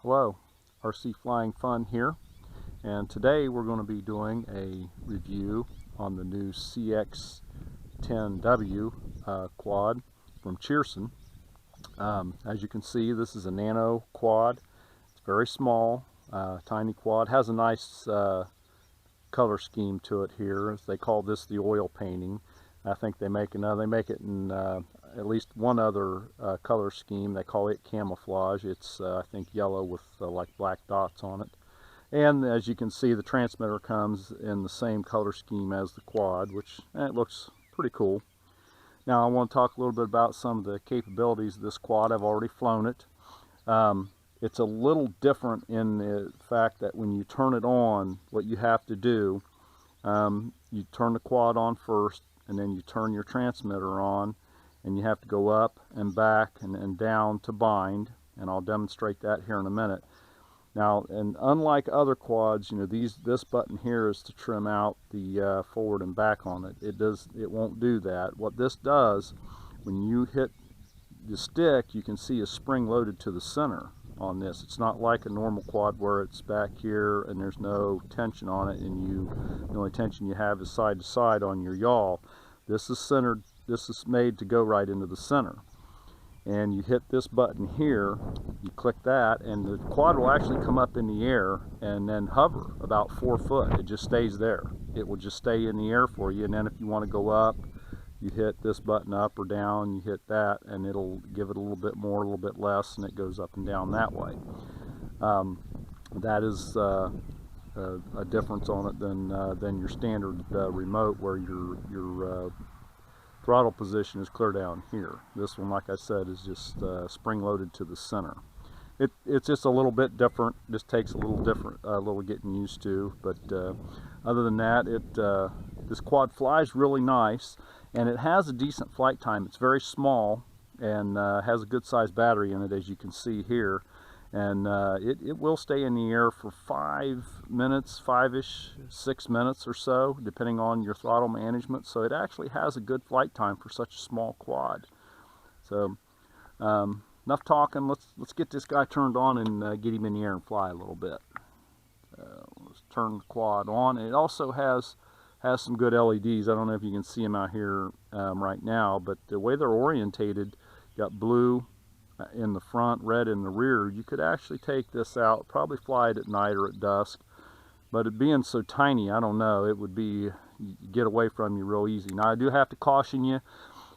Hello, RC Flying Fun here, and today we're going to be doing a review on the new CX 10W quad from Cheerson. As you can see, this is a nano quad. It's very small, tiny quad. Has a nice color scheme to it here. They call this the oil painting. I think they make another. They make it in at least one other color scheme. They call it camouflage. It's I think yellow with like black dots on it. And as you can see, the transmitter comes in the same color scheme as the quad, which it looks pretty cool. Now I want to talk a little bit about some of the capabilities of this quad. I've already flown it. It's a little different in the fact that when you turn it on, what you have to do, you turn the quad on first, and then you turn your transmitter on, and you have to go up and back and down to bind, and I'll demonstrate that here in a minute. Now, and unlike other quads, you know, this button here is to trim out the forward and back on it. It won't do that. What this does, when you hit the stick, you can see a spring loaded to the center on this. It's not like a normal quad where it's back here and there's no tension on it, and the only tension you have is side to side on your yaw. This is centered. This is made to go right into the center. And you hit this button here, you click that, and the quad will actually come up in the air and then hover about 4 foot. It just stays there. It will just stay in the air for you, and then if you want to go up, you hit this button up or down, you hit that, and it'll give it a little bit more, a little bit less, and it goes up and down that way. That is a difference on it than your standard remote, where your throttle position is clear down here. This one, like I said, is just spring loaded to the center. It's just a little bit different. Just takes a little getting used to, but other than that, this quad flies really nice, and it has a decent flight time. It's very small and has a good sized battery in it, as you can see here, and it will stay in the air for 5 minutes, 5-ish, 6 minutes or so, depending on your throttle management. So it actually has a good flight time for such a small quad. So enough talking. Let's get this guy turned on and get him in the air and fly a little bit. Let's turn the quad on. It also has some good LEDs. I don't know if you can see them out here right now, but the way they're orientated, got blue in the front, red in the rear. You could actually take this out, probably fly it at night or at dusk, but it being so tiny, I don't know, it would be get away from you real easy. Now I do have to caution you,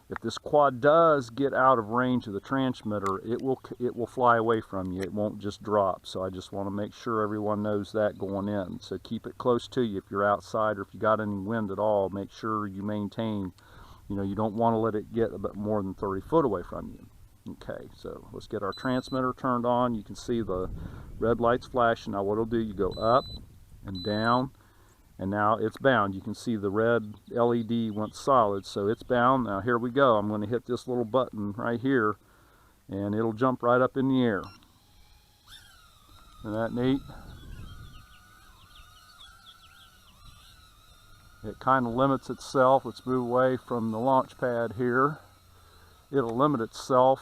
if this quad does get out of range of the transmitter, it will fly away from you. It won't just drop. So I just want to make sure everyone knows that going in. So keep it close to you if you're outside, or if you got any wind at all. Make sure you maintain, you don't want to let it get a bit more than 30 foot away from you. Okay, so let's get our transmitter turned on. You can see the red lights flashing. Now what it'll do, you go up and down, and now it's bound. You can see the red LED went solid, so it's bound. Now here we go. I'm going to hit this little button right here, and it'll jump right up in the air. Isn't that neat? It kind of limits itself. Let's move away from the launch pad here. It'll limit itself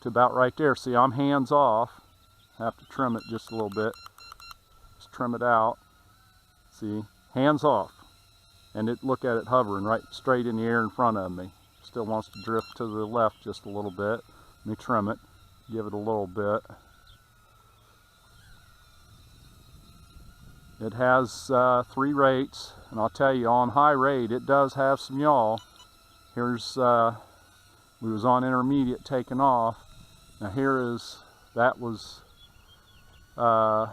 to about right there. See, I'm hands off. Have to trim it just a little bit. Just trim it out. See, hands off. And look at it hovering right straight in the air in front of me. Still wants to drift to the left just a little bit. Let me trim it. Give it a little bit. It has 3 rates, and I'll tell you, on high rate it does have some yaw. Here's we was on intermediate taking off. Now that was that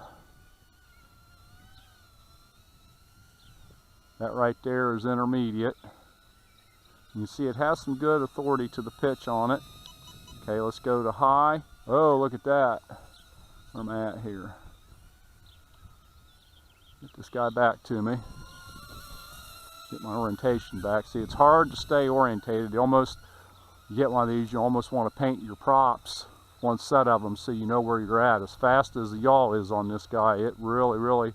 right there is intermediate. You see it has some good authority to the pitch on it. Okay, let's go to high. Oh, look at that. Where am I at here? Get this guy back to me. Get my orientation back. See, it's hard to stay orientated. You get one of these, you almost want to paint your props, one set of them, so you know where you're at. As fast as the yaw is on this guy, it really,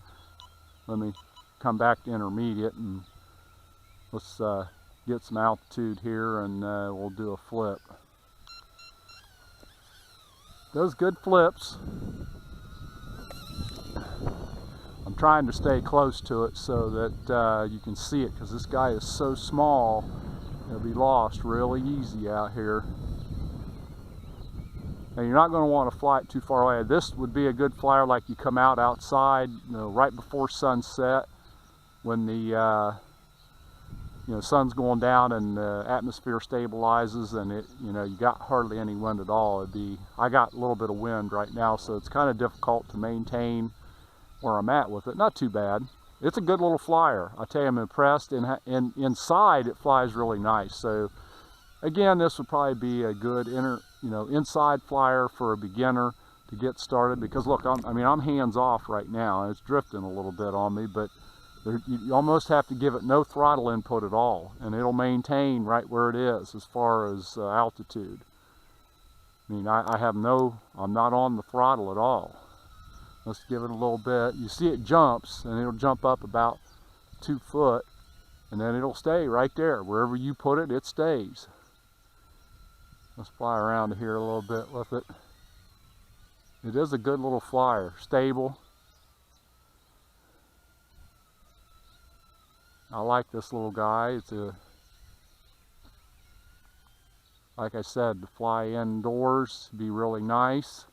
let me come back to intermediate, and let's get some altitude here, and we'll do a flip. Does good flips. trying to stay close to it so that you can see it, because this guy is so small, he'll be lost really easy out here. And you're not going to want to fly it too far away. This would be a good flyer like you come out outside, you know, right before sunset, when the sun's going down and the atmosphere stabilizes, and you got hardly any wind at all. I got a little bit of wind right now, so it's kind of difficult to maintain where I'm at with it. Not too bad. It's a good little flyer. I tell you, I'm impressed. And inside it flies really nice. So again, this would probably be a good inside flyer for a beginner to get started, because look, I'm hands off right now and it's drifting a little bit on me, but you almost have to give it no throttle input at all, and it'll maintain right where it is as far as altitude. I mean, I'm not on the throttle at all. Let's give it a little bit. You see it jumps, and it'll jump up about 2 foot, and then it'll stay right there. Wherever you put it, it stays. Let's fly around here a little bit with it. It is a good little flyer, stable. I like this little guy. It's like I said, to fly indoors, be really nice.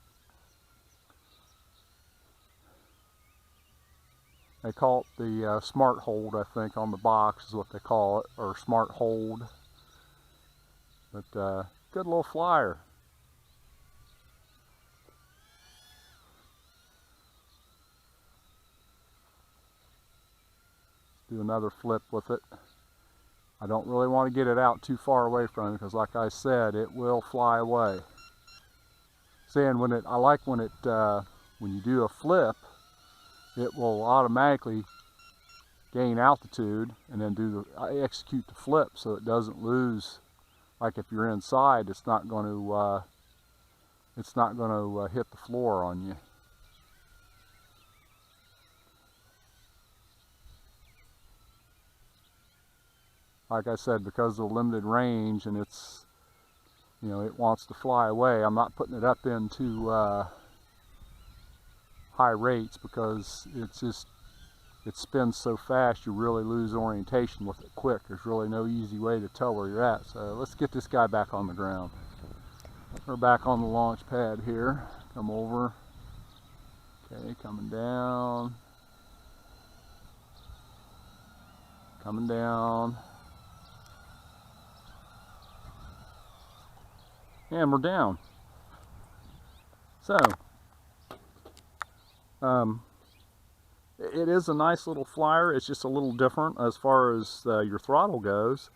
They call it the Smart Hold, I think, on the box is what they call it, or Smart Hold. But good little flyer. Do another flip with it. I don't really want to get it out too far away from it, because like I said, it will fly away. Saying when you do a flip, it will automatically gain altitude and then execute the flip, so it doesn't lose. Like if you're inside, it's not going to hit the floor on you. Like I said, because of the limited range and it wants to fly away, I'm not putting it up into high rates, because it spins so fast you really lose orientation with it quick. There's really no easy way to tell where you're at. So let's get this guy back on the ground. We're back on the launch pad here. Come over. Okay, coming down. Coming down. And we're down. So, it is a nice little flyer. It's just a little different as far as your throttle goes.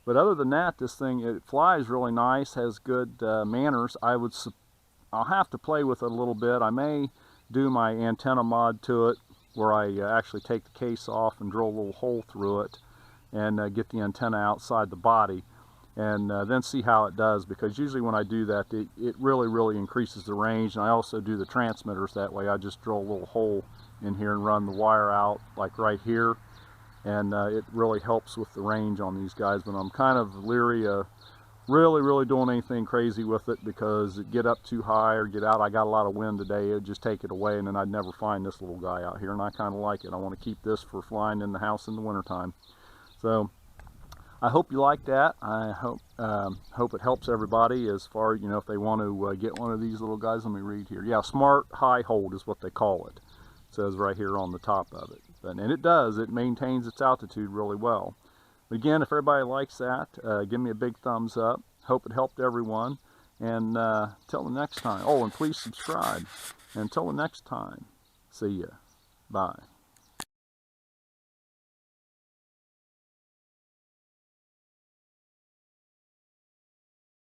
But other than that, this thing, it flies really nice, has good manners. I'll have to play with it a little bit. I may do my antenna mod to it, where I actually take the case off and drill a little hole through it and get the antenna outside the body, and then see how it does, because usually when I do that, it really increases the range. And I also do the transmitters that way. I just drill a little hole in here and run the wire out like right here, and it really helps with the range on these guys. But I'm kind of leery of really doing anything crazy with it, because it get up too high or get out. I got a lot of wind today, it'd just take it away, and then I'd never find this little guy out here, and I kind of like it. I want to keep this for flying in the house in the wintertime. So I hope you like that. I hope it helps everybody as far, if they want to get one of these little guys. Let me read here. Yeah, Smart High Hold is what they call it. It says right here on the top of it. And it maintains its altitude really well. But again, if everybody likes that, give me a big thumbs up. Hope it helped everyone. And till the next time. Oh, and please subscribe. And until the next time, see ya. Bye.